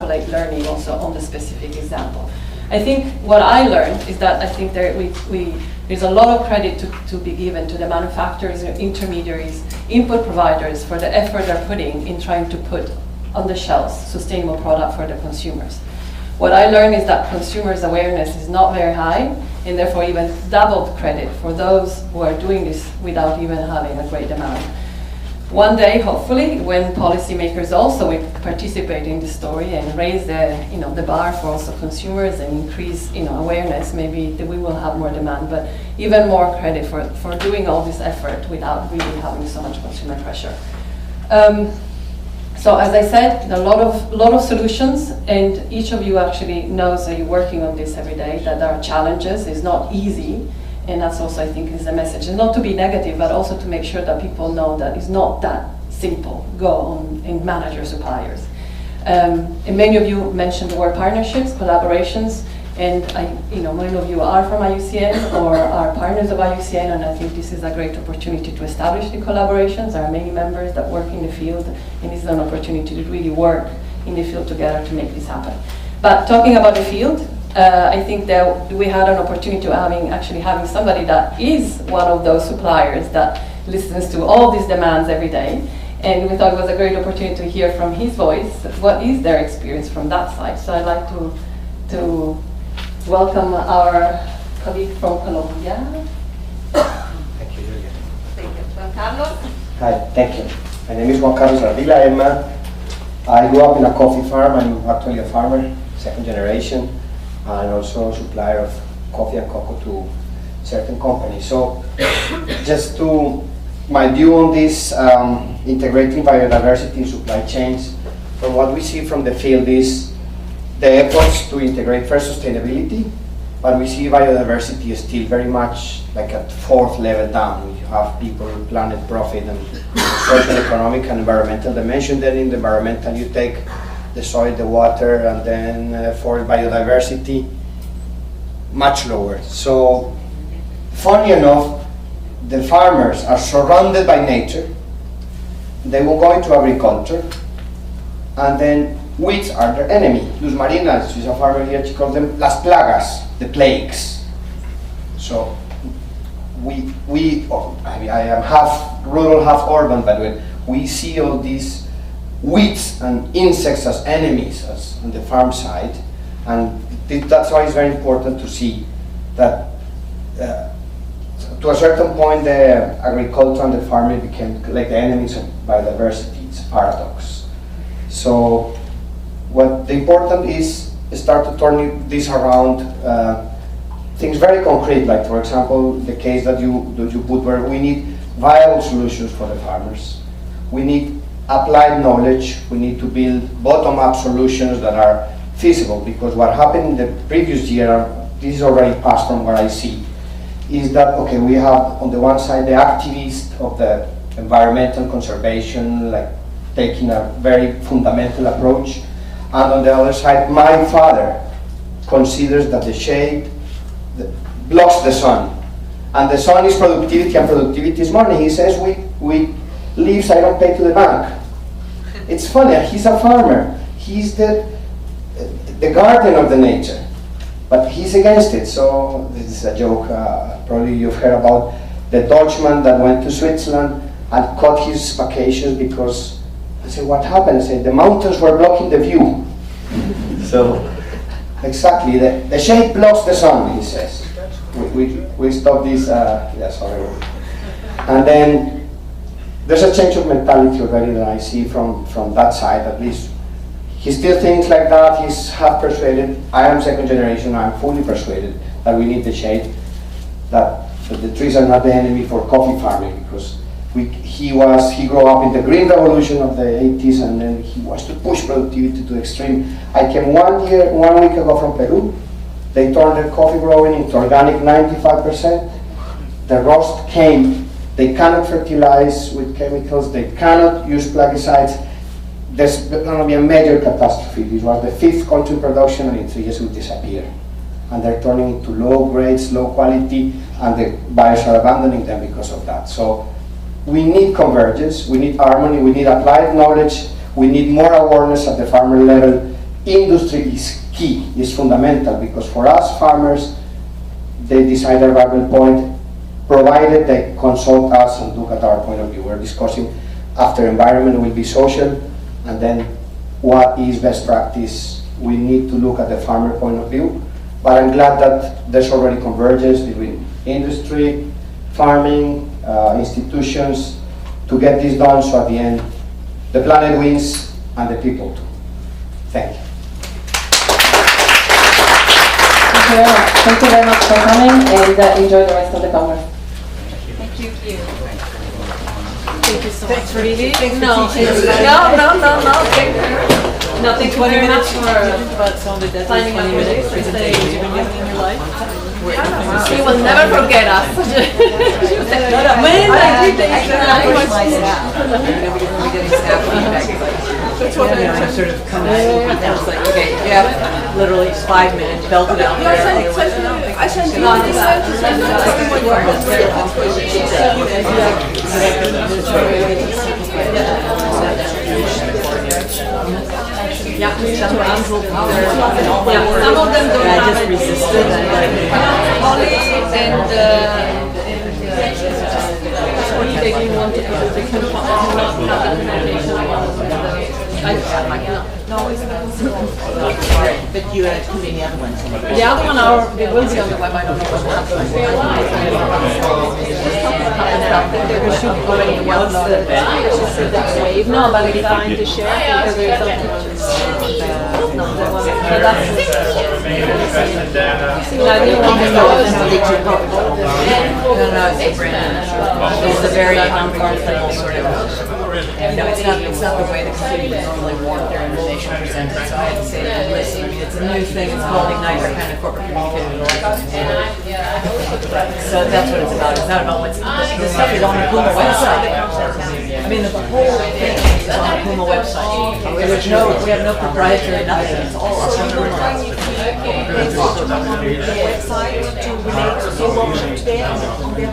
extrapolate learning also on the specific example. I think what I learned is that I think there's a lot of credit to be given to the manufacturers, intermediaries, input providers for the effort they're putting in trying to put on the shelves sustainable product for the consumers. What I learned is that consumers' awareness is not very high, and therefore even doubled credit for those who are doing this without even having a great demand. One day, hopefully, when policymakers also will participate in this story and raise the bar for also consumers and increase awareness, maybe we will have more demand. But even more credit for doing all this effort without really having so much consumer pressure. So as I said, a lot of solutions, and each of you actually knows that you're working on this every day, that there are challenges, it's not easy, and that's also, I think, is the message. And not to be negative, but also to make sure that people know that it's not that simple. Go on and manage your suppliers. And many of you mentioned the word partnerships, collaborations, and many of you are from IUCN or are partners of IUCN, and I think this is a great opportunity to establish the collaborations. There are many members that work in the field, and this is an opportunity to really work in the field together to make this happen. But talking about the field, I think that we had an opportunity to having somebody that is one of those suppliers that listens to all these demands every day. And we thought it was a great opportunity to hear from his voice what is their experience from that side. So I'd like to welcome our colleague from Colombia. Thank you, Julia. Thank you. Juan Carlos. Hi, thank you. My name is Juan Carlos Ardila. I grew up in a coffee farm. I'm actually a farmer, second generation, and also a supplier of coffee and cocoa to certain companies. So just my view on this, integrating biodiversity in supply chains, from what we see from the field is the efforts to integrate first sustainability, but we see biodiversity is still very much like at fourth level down. You have people, planet, profit, and social, economic, and environmental dimension. Then in the environmental, you take the soil, the water, and then for biodiversity, much lower. So, funny enough, the farmers are surrounded by nature. They will go into agriculture, and then weeds are their enemy. Luz Marina, she's a farmer here, she calls them las plagas, the plagues. So, I am half rural, half urban, but when we see all these weeds and insects as enemies on the farm side, and that's why it's very important to see that to a certain point the agriculture and the farming became like the enemies of biodiversity. It's a paradox. So what the important is start to turn this around, things very concrete, like for example the case that you put where we need viable solutions for the farmers. We need applied knowledge. We need to build bottom-up solutions that are feasible, because what happened in the previous year, this is already past from what I see, is that, okay, we have on the one side the activists of the environmental conservation, like taking a very fundamental approach, and on the other side, my father considers that the shade blocks the sun, and the sun is productivity, and productivity is money. He says we leaves I don't pay to the bank. It's funny, he's a farmer, he's the guardian of the nature, but he's against it. So this is a joke, probably you've heard about the Dutchman that went to Switzerland and cut his vacations because, I said, what happened? I said, the mountains were blocking the view. So, exactly, the shade blocks the sun, he says. We stop this, yeah, sorry. And then, there's a change of mentality already that I see from that side, at least. He still thinks like that, he's half persuaded. I am second generation, I'm fully persuaded that we need the shade, that the trees are not the enemy for coffee farming, because he grew up in the green revolution of the 80s, and then he wants to push productivity to extreme. I came 1 week ago from Peru. They turned their coffee growing into organic 95%. The rust came. They cannot fertilize with chemicals. They cannot use plaguicides. There's going to be a major catastrophe. This was the 5th country in production, and in 3 years it will disappear. And they're turning into low grades, low quality, and the buyers are abandoning them because of that. So we need convergence, we need harmony, we need applied knowledge, we need more awareness at the farmer level industry is key, is fundamental, because for us farmers, they decide their viable point, provided they consult us and look at our point of view. We're discussing after environment will be social, and then what is best practice. We need to look at the farmer point of view, but I'm glad that there's already convergence between industry, farming, institutions to get this done, so at the end the planet wins and the people too. Thank you. Thank you very much. Thank you very much for coming, and enjoy the rest of the conference. Thank you. Thank you so much for Really? teaching. No, for teaching us. no. Thank you. No, thank you 20 very much minutes for but it's only that finding 20 out minutes what it is. presentation you've been given in your life. She will never forget us. She was like, when I did this, I was my staff. Because we're getting staff feedback. That's what You know, I sort of come in and it's like, okay, you have literally 5 minutes, belt it out there. I sent you on Yeah, some will be there. Yeah, some of them don't I have just it. resisted. Colleagues and they want to not have the communication. I no, it's not. But you had too many other ones. The other one, it will be on the web. I don't know what happens. There should be already one. Wave. No, but it's fine to share because there's some pictures. No, the one. So that's. I didn't want to know. No, it's a brand. It's a very uncomfortable sort of. You know, it's not the way the community normally want their information presented. So I had to say, listen, I mean, it's a new thing. It's called Ignite, our kind of corporate communicator. So that's what it's about. It's not about what's this stuff is on the Puma website. I mean, the whole thing is on the Puma website. We have no proprietary nothing. It's all on the Puma website. Website to relate to the workshop today on their